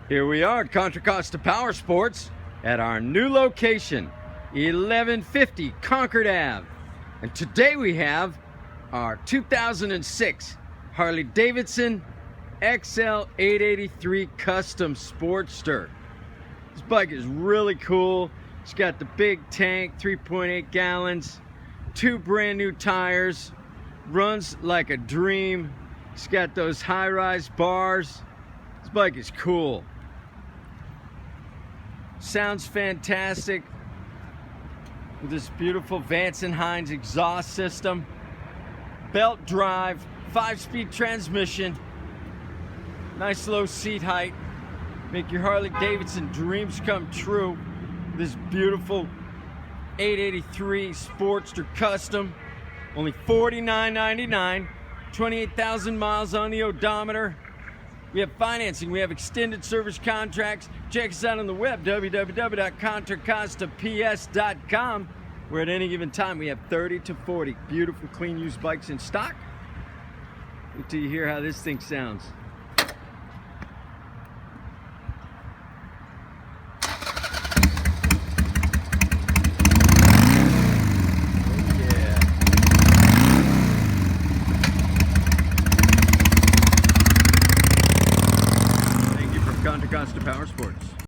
Here we are at Contra Costa Powersports at our new location, 1150 Concord Ave. And today we have our 2006 Harley Davidson XL883 Custom Sportster. This bike is really cool. It's got the big tank, 3.8 gallons, 2 brand new tires, runs like a dream. It's got those high-rise bars. This bike is cool. Sounds fantastic with this beautiful Vance & Hines exhaust system, belt drive, 5-speed transmission, nice low seat height. Make your Harley Davidson dreams come true. This beautiful 883 Sportster Custom, only $49.99, 28,000 miles on the odometer. We have financing, we have extended service contracts. Check us out on the web, www.contracostaps.com, where at any given time we have 30 to 40 beautiful, clean used bikes in stock. Wait till you hear how this thing sounds.